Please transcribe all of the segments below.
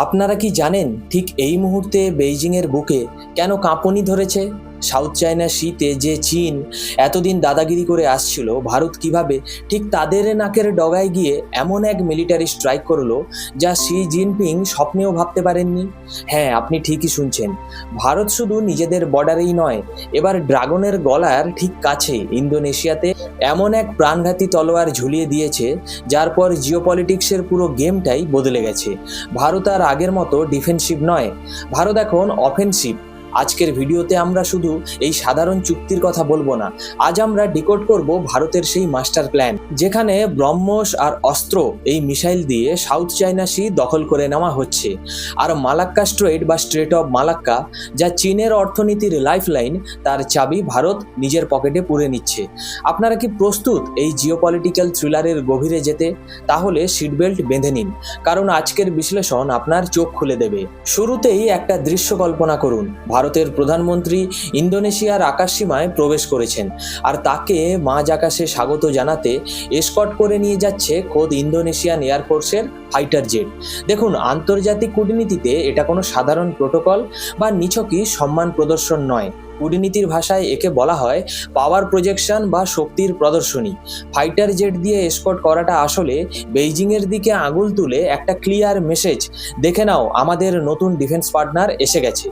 আপনারা কি জানেন ঠিক এই মুহূর্তে বেইজিংয়ের বুকে কেন কাঁপুনি ধরেছে? সাউথ চায়না সিতে যে চীন এতদিন দাদাগিরি করে আসছিল, ভারত কিভাবে ঠিক তাদের নাকের ডগায় গিয়ে এমন এক মিলিটারি স্ট্রাইক করলো যা শি জিনপিং স্বপ্নেও ভাবতে পারেননি। হ্যাঁ, আপনি ঠিকই শুনছেন। ভারত শুধু নিজেদের বর্ডারেই নয়, এবার ড্রাগনের গলার ঠিক কাছে ইন্দোনেশিয়াতে এমন এক প্রাণঘাতী তলোয়ার ঝুলিয়ে দিয়েছে যার পর জিওপলিটিক্সের পুরো গেমটাই বদলে গেছে। ভারত আর আগের মতো ডিফেন্সিভ নয়, ভারত এখন অফেন্সিভ। আজকের ভিডিওতে আমরা শুধু এই সাধারণ চুক্তির কথা বলবো না, আজ আমরা ডিকোড করব ভারতের সেই মাস্টার প্ল্যান, যেখানে ব্রহ্মস আর অস্ত্র এই মিসাইল দিয়ে সাউথ চায়না সি দখল করে নেওয়া হচ্ছে। আর মালাক্কা স্ট্রেট বা স্ট্রেট অফ মালাক্কা, যা চীনের অর্থনীতির লাইফলাইন, তার চাবি ভারত নিজের পকেটে পুরে নিচ্ছে। আপনারা কি প্রস্তুত এই জিওপলিটিক্যাল থ্রিলারের গভীরে যেতে? তাহলে সিট বেল্ট বেঁধে নিন, কারণ আজকের বিশ্লেষণ আপনার চোখ খুলে দেবে। শুরুতেই একটা দৃশ্য কল্পনা করুন। ভারতের প্রধানমন্ত্রী ইন্দোনেশিয়ার আকাশসীমায় প্রবেশ করেছেন, আর তাকে মাঝ আকাশে স্বাগত জানাতে এসকর্ট করে নিয়ে যাচ্ছে খোদ ইন্দোনেশিয়ান এয়ারফোর্সের ফাইটার জেট। দেখুন, আন্তর্জাতিক কূটনীতিতে এটা কোনো সাধারণ প্রোটোকল বা নিছকই সম্মান প্রদর্শন নয়। কূটনীতির ভাষায় একে বলা হয় পাওয়ার প্রজেকশন বা শক্তির প্রদর্শনী। ফাইটার জেট দিয়ে এসকর্ট করাটা আসলে বেইজিংয়ের দিকে আঙুল তুলে একটা ক্লিয়ার মেসেজ, দেখে নাও আমাদের নতুন ডিফেন্স পার্টনার এসে গেছে।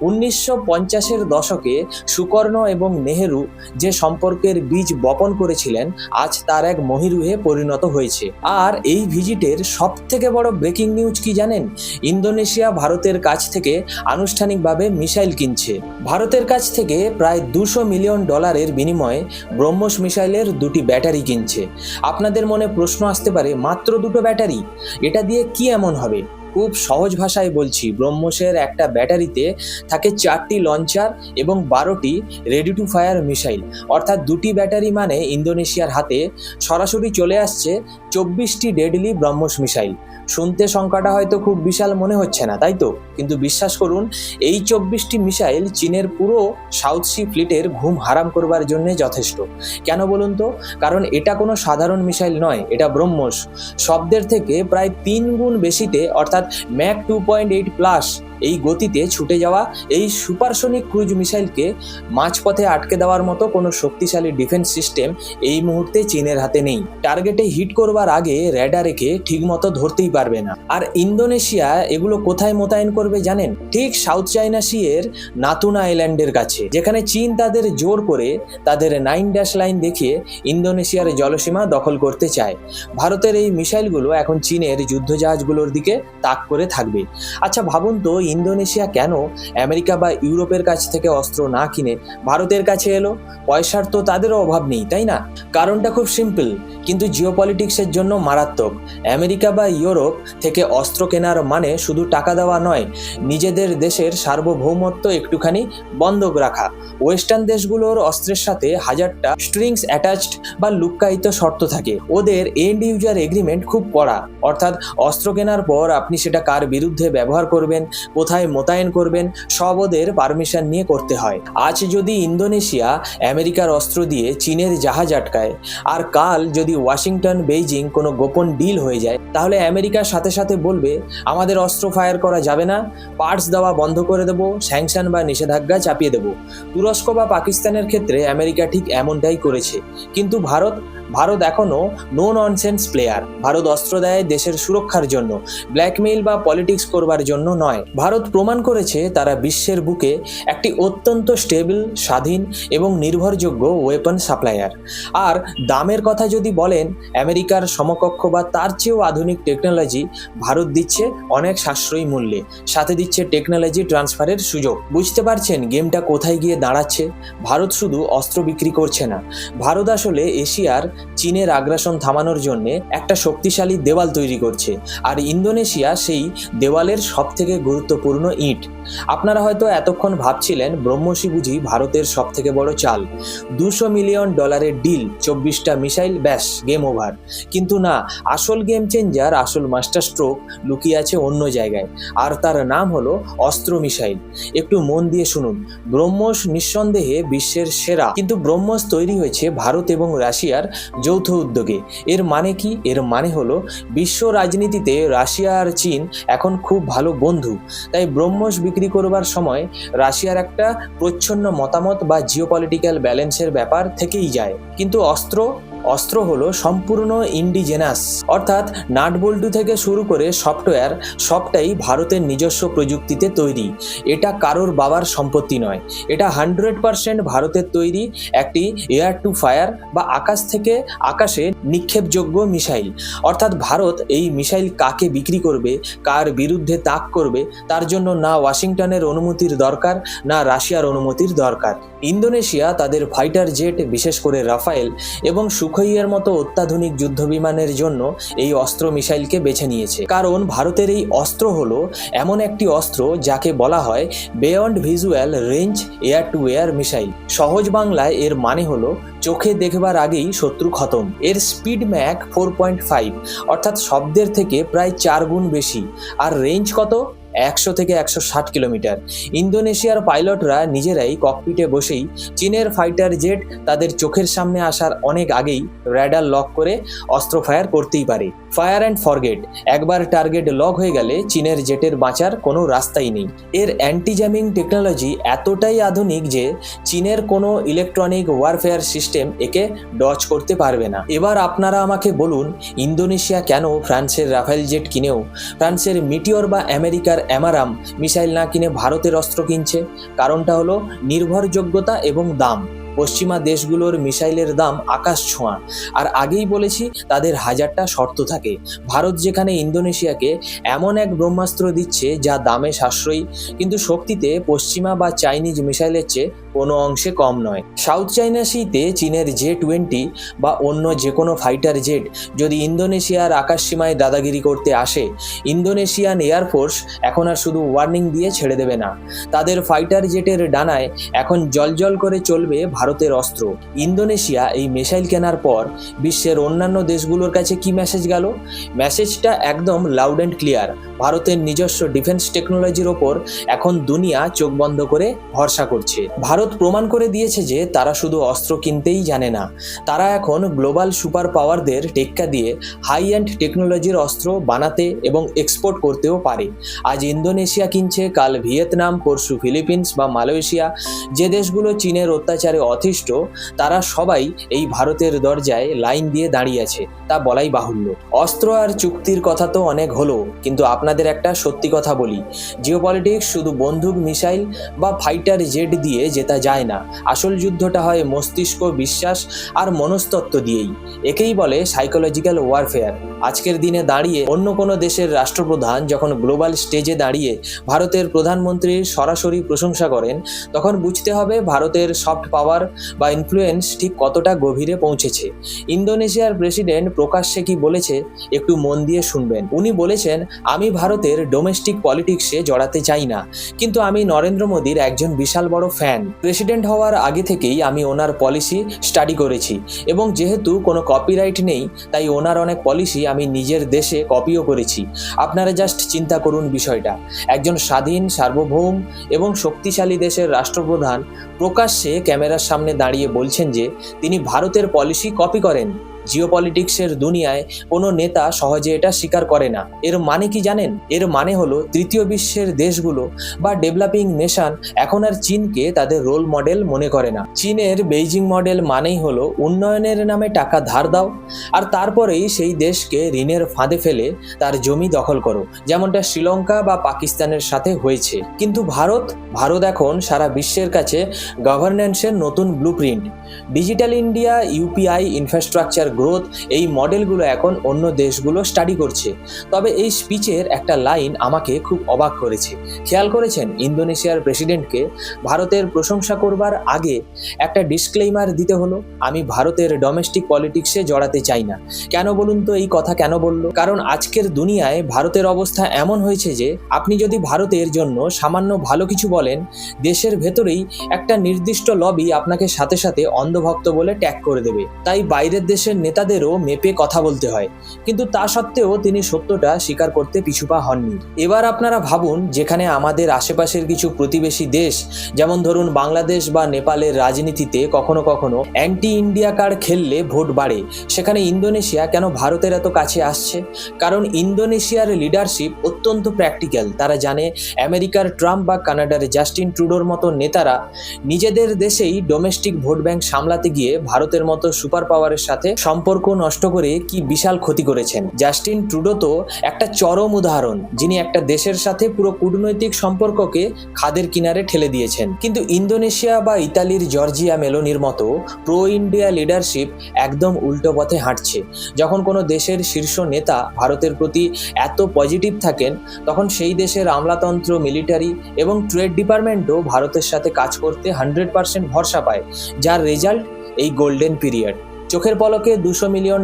1950-এর দশকে সুকর্ণ এবং নেহেরু যে সম্পর্কের বীজ বপন করেছিলেন, আজ তার এক মহীরুহে পরিণত হয়েছে। আর এই ভিজিটের সব থেকে বড় ব্রেকিং নিউজ কি জানেন? ইন্দোনেশিয়া ভারতের কাছ থেকে আনুষ্ঠানিকভাবে মিসাইল কিনছে। ভারতের কাছ থেকে প্রায় $200 মিলিয়ন বিনিময়ে ব্রহ্মস মিসাইলের 2টি ব্যাটারি কিনছে। আপনাদের মনে প্রশ্ন আসতে পারে, মাত্র 2টো ব্যাটারি, এটা দিয়ে কি এমন হবে? খুব সহজ ভাষায় বলছি, ব্রহ্মসের একটা ব্যাটারিতে থাকে 4টি লঞ্চার এবং 12টি রেডি টু ফায়ার মিসাইল। অর্থাৎ 2টি ব্যাটারি মানে ইন্দোনেশিয়ার হাতে সরাসরি চলে আসছে 24টি ডেডলি ব্রহ্মস মিসাইল। শুনতে সংখ্যাটা হয়তো খুব বিশাল মনে হচ্ছে না, তাই তো? কিন্তু বিশ্বাস করুন, এই 24টি মিসাইল চীনের পুরো সাউথ সি ফ্লিটের ঘুম হারাম করবার জন্য যথেষ্ট। কেন বলুন তো? কারণ এটা কোনো সাধারণ মিসাইল নয়, এটা ব্রহ্মস। শব্দের থেকে প্রায় 3 গুণ বেশিতে, অর্থাৎ ম্যাক 2.8+ এই গতিতে ছুটে যাওয়া এই সুপারসনিক ক্রুজ মিসাইলকে মাঝপথে আটকে দেওয়ার মতো কোনো শক্তিশালী ডিফেন্স সিস্টেম এই মুহূর্তে চীনের হাতে নেই। টার্গেটে হিট করবার আগে র্যাডারকে ঠিকমতো ধরতেই পারবে না। আর ইন্দোনেশিয়া এগুলো কোথায় মোতায়েন করবে জানেন? ঠিক সাউথ চায়না সি এর নাতুনা আইল্যান্ডের কাছে, যেখানে চীন তাদের জোর করে তাদের 9 লাইন দেখিয়ে ইন্দোনেশিয়ার জলসীমা দখল করতে চায়। ভারতের এই মিসাইলগুলো এখন চীনের যুদ্ধজাহাজগুলোর দিকে তাক করে থাকবে। আচ্ছা ভাবুন তো, ইন্দোনেশিয়া কেন আমেরিকা বা ইউরোপের কাছ থেকে অস্ত্র না কিনে ভারতের কাছে এলো? পয়সার তো তাদেরও অভাব নেই, তাই না? কারণটা খুব সিম্পল, কিন্তু জিওপলিটিক্সের জন্য মারাত্মক। আমেরিকা বা ইউরোপ থেকে অস্ত্র কেনার মানে শুধু টাকা দেওয়া নয়, নিজেদের দেশের সার্বভৌমত্ব একটুখানি বন্ধক রাখা। ওয়েস্টার্ন দেশগুলোর অস্ত্রের সাথে হাজারটা স্ট্রিংস অ্যাটাচড বা লুক্কায়িত শর্ত থাকে। ওদের এন্ড ইউজার এগ্রিমেন্ট খুব কড়া, অর্থাৎ অস্ত্র কেনার পর আপনি সেটা কার বিরুদ্ধে ব্যবহার করবেন, কোথায় মোতায়েন করবেন, সব ওদের পারমিশন নিয়ে করতে হয়। আজ যদি ইন্দোনেশিয়া আমেরিকার অস্ত্র দিয়ে চীনের জাহাজ আটকায়, আর কাল যদি ওয়াশিংটন বেইজিং কোনো গোপন ডিল হয়ে যায়, তাহলে আমেরিকার সাথে সাথে বলবে আমাদের অস্ত্র ফায়ার করা যাবে না, পার্টস দেওয়া বন্ধ করে দেবো, স্যাংশন বা নিষেধাজ্ঞা চাপিয়ে দেবো। তুরস্ক বা পাকিস্তানের ক্ষেত্রে আমেরিকা ঠিক এমনটাই করেছে। কিন্তু ভারত এখনো নো ননসেন্স প্লেয়ার। ভারত অস্ত্র দেয় দেশের সুরক্ষার জন্য, ব্ল্যাকমেইল বা পলিটিক্স করবার জন্য নয়। ভারত প্রমাণ করেছে তারা বিশ্বের বুকে একটি অত্যন্ত স্টেবল, স্বাধীন এবং নির্ভরযোগ্য ওয়েপন সাপ্লায়ার। আর দামের কথা যদি বলেন, আমেরিকার সমকক্ষ বা তার চেয়েও আধুনিক টেকনোলজি ভারত দিচ্ছে অনেক সাশ্রয়ী মূল্যে, সাথে দিচ্ছে টেকনোলজি ট্রান্সফারের সুযোগ। বুঝতে পারছেন গেমটা কোথায় গিয়ে দাঁড়াচ্ছে? ভারত শুধু অস্ত্র বিক্রি করছে না, ভারত আসলে এশিয়ার চীনের আগ্রাসন থামানোর জন্য একটা শক্তিশালী দেওয়াল তৈরি করছে। আর ইন্দোনেশিয়া সেই দেওয়ালের সবথেকে গুরুত্বপূর্ণ ইট। আপনারা হয়তো এতক্ষণ ভাবছিলেন ব্রহ্মসই বুঝি ভারতের সবথেকে বড় চাল, $200 মিলিয়ন ডিল, 24টা মিসাইল, ব্যাস গেম ওভার। কিন্তু না, আসল গেম চেঞ্জার, আসল মাস্টার স্ট্রোক লুকিয়ে আছে অন্য জায়গায়, আর তার নাম হলো অস্ত্র মিসাইল। একটু মন দিয়ে শুনুন, ব্রহ্মস নিঃসন্দেহে বিশ্বের সেরা, কিন্তু ব্রহ্মস তৈরি হয়েছে ভারত এবং রাশিয়ার যৌথ উদ্যোগে। এর মানে কি? এর মানে হলো বিশ্ব রাজনীতিতে রাশিয়া আর চীন এখন খুব ভালো বন্ধু। তাই ব্রহ্মস বিক্রি করবার সময় রাশিয়ার একটা প্রচ্ছন্ন মতামত বা জিওপলিটিক্যাল ব্যালেন্সের ব্যাপার থেকেই যায়। কিন্তু অস্ত্র হলো সম্পূর্ণ ইন্ডিজেনাস, অর্থাৎ নাটবল্টু থেকে শুরু করে সফটওয়্যার সবটাই ভারতের নিজস্ব প্রযুক্তিতে তৈরি। এটা কারোর বাবার সম্পত্তি নয়, এটা 100% ভারতের তৈরি একটি এয়ার টু ফায়ার বা আকাশ থেকে আকাশে নিক্ষেপযোগ্য মিসাইল। অর্থাৎ ভারত এই মিসাইল কাকে বিক্রি করবে, কার বিরুদ্ধে তাক করবে, তার জন্য না ওয়াশিংটনের অনুমতির দরকার, না রাশিয়ার অনুমতির দরকার। ইন্দোনেশিয়া তাদের ফাইটার জেট, বিশেষ করে রাফায়েল এবং সুখোইয়ের মতো অত্যাধুনিক যুদ্ধবিমানের জন্য এই অস্ত্র মিসাইলকে বেছে নিয়েছে। কারণ ভারতের এই অস্ত্র হলো এমন একটি অস্ত্র যাকে বলা হয় beyond visual range air two air missile. সহজ বাংলায় এর মানে হলো চোখে দেখবার আগেই শত্রু খতম। এর স্পিড ম্যাক 4.5, অর্থাৎ শব্দের থেকে প্রায় 4 গুণ বেশি। আর রেঞ্জ কত? 100 থেকে 160 কিলোমিটার। ইন্দোনেশিয়ার পাইলটরা নিজেরাই ককপিটে বসেই চীনের ফাইটার জেট তাদের চোখের সামনে আসার অনেক আগেই র্যাডার লক করে অস্ত্র ফায়ার করতেই পারে। ফায়ার অ্যান্ড ফরগেট, একবার টার্গেট লক হয়ে গেলে চীনের জেটের বাঁচার কোনো রাস্তাই নেই। এর অ্যান্টি জ্যামিং টেকনোলজি এতটাই আধুনিক যে চীনের কোনো ইলেকট্রনিক ওয়ারফেয়ার সিস্টেম একে ডজ করতে পারবে না। এবার আপনারা আমাকে বলুন, ইন্দোনেশিয়া কেন ফ্রান্সের রাফেল জেট কিনেও ফ্রান্সের মিটিওর বা আমেরিকার অ্যামারাম মিসাইল না কিনে ভারতের অস্ত্র কিনছে? কারণটা হলো নির্ভরযোগ্যতা এবং দাম। পশ্চিমা দেশগুলোর মিসাইলের দাম আকাশ ছোঁয়া। আর আগেই বলেছি তাদের হাজারটা শর্ত থাকে। ভারত যেখানে ইন্দোনেশিয়াকে এমন এক ব্রহ্মাস্ত্র দিচ্ছে যা দামে সাশ্রয়ী কিন্তু শক্তিতে পশ্চিমা বা চাইনিজ মিসাইলের চেয়ে কোনো অংশে কম নয়। সাউথ চাইনা সিতে চীনের J-20 বা অন্য যে কোনো ফাইটার জেট যদি ইন্দোনেশিয়ার আকাশসীমায় দাদাগিরি করতে আসে, ইন্দোনেশিয়ান এয়ারফোর্স এখন আর শুধু ওয়ার্নিং দিয়ে ছেড়ে দেবে না, তাদের ফাইটার জেটের ডানায় এখন জলজল করে চলবে ভারতের অস্ত্র। ইন্দোনেশিয়া এই মিসাইল কেনার পর বিশ্বের অন্যান্য দেশগুলোর কাছে কি মেসেজ গেল? মেসেজটা একদম লাউড অ্যান্ড ক্লিয়ার। ভারতের নিজস্ব ডিফেন্স টেকনোলজির ওপর এখন দুনিয়া চোখ বন্ধ করে ভরসা করছে। ভারত প্রমাণ করে দিয়েছে যে তারা শুধু অস্ত্র কিনতেই জানে না, তারা এখন গ্লোবাল সুপার পাওয়ারদের টেক্কা দিয়ে হাই এন্ড টেকনোলজির অস্ত্র বানাতে এবং এক্সপোর্ট করতেও পারে। আজ ইন্দোনেশিয়া কিনছে, কাল ভিয়েতনাম, পরশু ফিলিপিন্স বা মালয়েশিয়া। যে দেশগুলো চীনের অত্যাচারে অতিষ্ঠ তারা সবাই এই ভারতের দরজায় লাইন দিয়ে দাঁড়িয়ে আছে, তা বলাই বাহুল্য। অস্ত্র আর চুক্তির কথা তো অনেক হলো, কিন্তু আপনাদের একটা সত্যি কথা বলি, জিওপলিটিক্স শুধু বন্দুক, মিসাইল বা ফাইটার জেট দিয়ে জেতা যায় না। আসল যুদ্ধটা হয় মস্তিষ্ক, বিশ্বাস আর মনস্তত্ত্ব দিয়েই। একেই বলে সাইকোলজিক্যাল ওয়ারফেয়ার। আজকের দিনে দাঁড়িয়ে অন্য কোনো দেশের রাষ্ট্রপ্রধান যখন গ্লোবাল স্টেজে দাঁড়িয়ে ভারতের প্রধানমন্ত্রীর সরাসরি প্রশংসা করেন, তখন বুঝতে হবে ভারতের সফট পাওয়ার বা ইনফ্লুয়েন্স ঠিক কতটা গভীরে পৌঁছেছে। ইন্দোনেশিয়ার প্রেসিডেন্ট প্রকাশ্যে কি বলেছে একটু মন দিয়ে শুনবেন। উনি বলেছেন, আমি ভারতের ডোমেস্টিক পলিটিক্সে জড়াতে চাই না, কিন্তু আমি নরেন্দ্র মোদীর একজন বিশাল বড় ফ্যান। প্রেসিডেন্ট হওয়ার আগে থেকেই আমি ওনার পলিসি স্টাডি করেছি এবং যেহেতু কোনো কপিরাইট নেই তাই ওনার অনেক পলিসি আমি নিজের দেশে কপিও করেছি। আপনারা জাস্ট চিন্তা করুন বিষয়টা, একজন স্বাধীন, সার্বভৌম এবং শক্তিশালী দেশের রাষ্ট্রপ্রধান প্রকাশ্যে ক্যামেরার সামনে দাঁড়িয়ে বলছেন যে তিনি ভারতের পলিসি কপি করেন। জিওপলিটিক্সের দুনিয়ায় কোনো নেতা সহজে এটা স্বীকার করে না। এর মানে কি জানেন? এর মানে হলো তৃতীয় বিশ্বের দেশগুলো বা ডেভেলপিং নেশন এখন আর চীনকে তাদের রোল মডেল মনে করে না। চীনের বেইজিং মডেল মানেই হলো উন্নয়নের নামে টাকা ধার দাও আর তারপরেই সেই দেশকে ঋণের ফাঁদে ফেলে তার জমি দখল করো, যেমনটা শ্রীলঙ্কা বা পাকিস্তানের সাথে হয়েছে। কিন্তু ভারত এখন সারা বিশ্বের কাছে গভর্নেন্সের নতুন blueprint. Digital India, UPI, infrastructure growth, এই মডেলগুলো এখন অন্য দেশগুলো স্টাডি করছে। তবে এই স্পিচের একটা লাইন আমাকে খুব অবাক করেছে। খেয়াল করেছেন ইন্দোনেশিয়ার প্রেসিডেন্টকে ভারতের প্রশংসা করবার আগে একটা ডিসক্লেইমার দিতে হলো, আমি ভারতের ডোমেস্টিক পলিটিক্সে জড়াতে চাই না। কেন বলুন তো এই কথা কেন বলল? কারণ আজকের দুনিয়ায় ভারতের অবস্থা এমন হয়েছে যে আপনি যদি ভারতের জন্য সামান্য ভালো কিছু বলেন, দেশের ভেতরেই একটা নির্দিষ্ট লবি আপনাকে সাথে সাথে অন্ধভক্ত বলে ট্যাগ করে দেবে। তাই বাইরের দেশের নেতাদেরও মেপে কথা বলতে হয়, কিন্তু তা সত্ত্বেও তিনি সত্যটা স্বীকার করতে পিছুপা হননি। এবার আপনারা ভাবুন, যেখানে আমাদের আশেপাশের কিছু প্রতিবেশী দেশ যেমন ধরুন বাংলাদেশ বা নেপালের রাজনীতিতে কখনো কখনো অ্যান্টি ইন্ডিয়া কার্ড খেললে ভোট বাড়ে, সেখানে ইন্দোনেশিয়া কেন ভারতের এত কাছে আসছে? কারণ ইন্দোনেশিয়ার লিডারশিপ অত্যন্ত প্র্যাকটিক্যাল। তারা জানে আমেরিকার ট্রাম্প বা কানাডার জাস্টিন ট্রুডোর মতো নেতারা নিজেদের দেশেই ডোমেস্টিক ভোট ব্যাংক সামলাতে গিয়ে ভারতের মতো সুপার পাওয়ারের সাথে সম্পর্ক নষ্ট করে কি বিশাল ক্ষতি করেছেন। জাস্টিন ট্রুডো তো একটা চরম উদাহরণ, যিনি একটা দেশের সাথে পুরো কূটনৈতিক সম্পর্ককে খাদের কিনারে ঠেলে দিয়েছেন। কিন্তু ইন্দোনেশিয়া বা ইতালির জর্জিয়া মেলোনির মতো প্রো ইন্ডিয়া লিডারশিপ একদম উল্টো পথে হাঁটছে। যখন কোনো দেশের শীর্ষ নেতা ভারতের প্রতি এত পজিটিভ থাকেন, তখন সেই দেশের আমলাতন্ত্র, মিলিটারি এবং ট্রেড ডিপার্টমেন্টও ভারতের সাথে কাজ করতে 100% ভরসা পায়, যার রেজাল্ট এই গোল্ডেন পিরিয়ড। চোখের পলকে $200 মিলিয়ন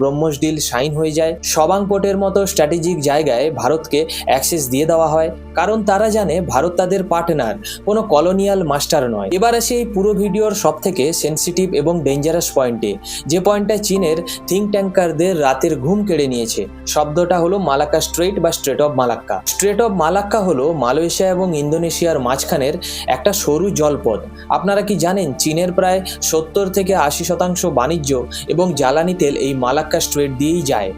ব্রহ্মস ডিল সাইন হয়ে যায়। সবাং পোর্টের মতো স্ট্র্যাটেজিক জায়গায় ভারতকে অ্যাক্সেস দিয়ে দেওয়া হয়, কারণ তারা জানে ভারত তাদের পার্টনার, কোনো কলোনিয়াল মাস্টার নয়। এবার আসে এই পুরো ভিডিওর সব থেকে সেন্সিটিভ এবং ডেঞ্জারাস পয়েন্টে, যে পয়েন্টটা চীনের থিঙ্ক ট্যাঙ্কারদের রাতের ঘুম কেড়ে নিয়েছে। শব্দটা হলো মালাক্কা স্ট্রেইট বা strait of Malacca. Strait of Malacca হলো মালয়েশিয়া এবং ইন্দোনেশিয়ার মাঝখানের একটা সরু জলপথ। আপনারা কি জানেন চীনের প্রায় 70 থেকে 80% বাণিজ্য এবং জ্বালানি তেল এই মালাক্কা স্ট্রেট দিয়েই যায়।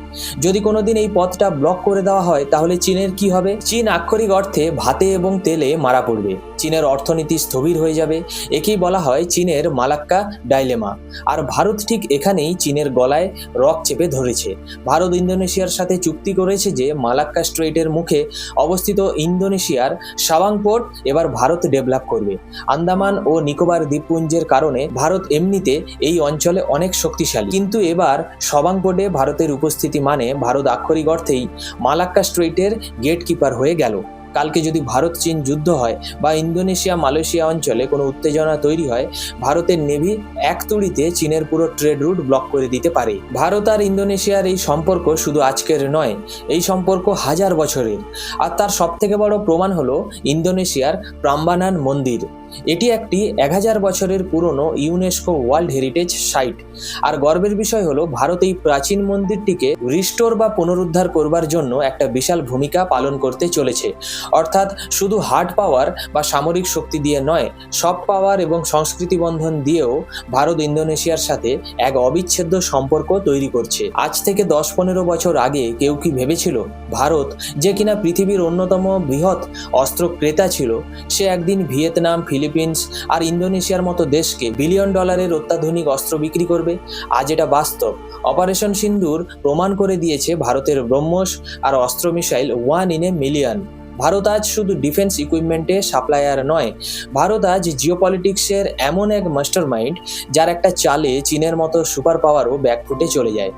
যদি কোনোদিন এই পথটা ব্লক করে দেওয়া হয়, তাহলে চীনের কি হবে? চীন আক্ষরিক অর্থে ভাতে এবং তেলে মারা পড়বে। চীনের অর্থনীতি স্থবির হয়ে যাবে। একেই বলা হয় চীনের মালাক্কা ডাইলেমা। আর ভারত ঠিক এখানেই চীনের গলায় রক চেপে ধরেছে। ভারত ইন্দোনেশিয়ার সাথে চুক্তি করেছে যে মালাক্কা স্ট্রেইটের মুখে অবস্থিত ইন্দোনেশিয়ার সাবাং পোর্ট এবার ভারত ডেভেলপ করবে। আন্দামান ও নিকোবর দ্বীপপুঞ্জের কারণে ভারত এমনিতে এই অঞ্চলে অনেক শক্তিশালী, কিন্তু এবার সবাং পোর্টে ভারতের উপস্থিতি মানে ভারত আক্ষরিক অর্থেই মালাক্কা স্ট্রেইটের গেটকিপার হয়ে গেল। কালকে যদি ভারত চীন যুদ্ধ হয় বা ইন্দোনেশিয়া মালয়েশিয়া অঞ্চলে কোনো উত্তেজনা তৈরি হয়, ভারতের নেভি এক তুড়িতে চীনের পুরো ট্রেড রুট ব্লক করে দিতে পারে। ভারত আর ইন্দোনেশিয়ার এই সম্পর্ক শুধু আজকের নয়, এই সম্পর্ক হাজার বছরের। আর তার সবথেকে বড় প্রমাণ হলো ইন্দোনেশিয়ার প্রাম্বানান মন্দির। এটি একটি 1000 বছরের পুরনো ইউনেস্কো ওয়ার্ল্ড হেরিটেজ সাইট। আর গর্বের বিষয় হলো ভারত এই প্রাচীন মন্দিরটিকে রিস্টোর বা পুনরুদ্ধার করবার জন্য একটা বিশাল ভূমিকা পালন করতে চলেছে। অর্থাৎ শুধু হার্ড পাওয়ার বা সামরিক শক্তি দিয়ে নয়, সফট পাওয়ার এবং সংস্কৃতি বন্ধন দিয়েও ভারত ইন্দোনেশিয়ার সাথে এক অবিচ্ছেদ্য সম্পর্ক তৈরি করছে। আজ থেকে 10-15 বছর আগে কেউ কি ভেবেছিল ভারত, যে কিনা পৃথিবীর অন্যতম বৃহৎ অস্ত্র ক্রেতা ছিল, সে একদিন ভিয়েতনাম, ফিলিপিন্স আর ইন্দোনেশিয়ার মতো দেশকে $1 বিলিয়ন অত্যাধুনিক অস্ত্র বিক্রি করবে? আজ এটা বাস্তব। অপারেশন সিন্দুর প্রমাণ করে দিয়েছে ভারতের ব্রহ্মস আর অস্ত্র missile 1 in a million। Bharat আজ শুধু ডিফেন্স ইকুইপমেন্টে সাপ্লায়ার নয়, ভারত আজ জিওপলিটিক্সের এমন এক মাস্টার মাইন্ড, যার একটা চালে চীনের মতো সুপার পাওয়ারও ব্যাকফুটে চলে যায়।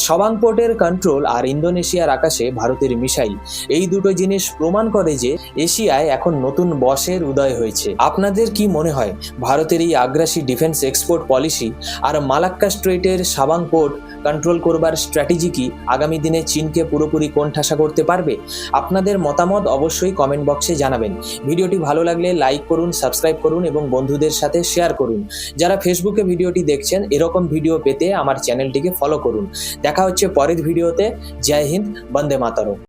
সবাং পোর্টের কন্ট্রোল আর ইন্দোনেশিয়ার আকাশে ভারতের মিসাইল, এই দুটো জিনিস প্রমাণ করে যে এশিয়ায় এখন নতুন বসের উদয় হয়েছে। আপনাদের কি মনে হয় ভারতের এই আগ্রাসী ডিফেন্স এক্সপোর্ট পলিসি আর মালাক্কা স্ট্রেইটের সাবাং পোর্ট কন্ট্রোল করবার স্ট্র্যাটেজি কি আগামী দিনে চীনকে পুরোপুরি কোণঠাসা করতে পারবে? আপনাদের মতামত অবশ্যই কমেন্ট বক্সে জানাবেন। ভিডিওটি ভালো লাগলে লাইক করুন, সাবস্ক্রাইব করুন এবং বন্ধুদের সাথে শেয়ার করুন। যারা ফেসবুকে ভিডিওটি দেখছেন, এরকম ভিডিও পেতে আমার চ্যানেলটিকে ফলো করুন। দেখা হচ্ছে পরের ভিডিওতে। জয় হিন্দ, বন্দে মাতরম।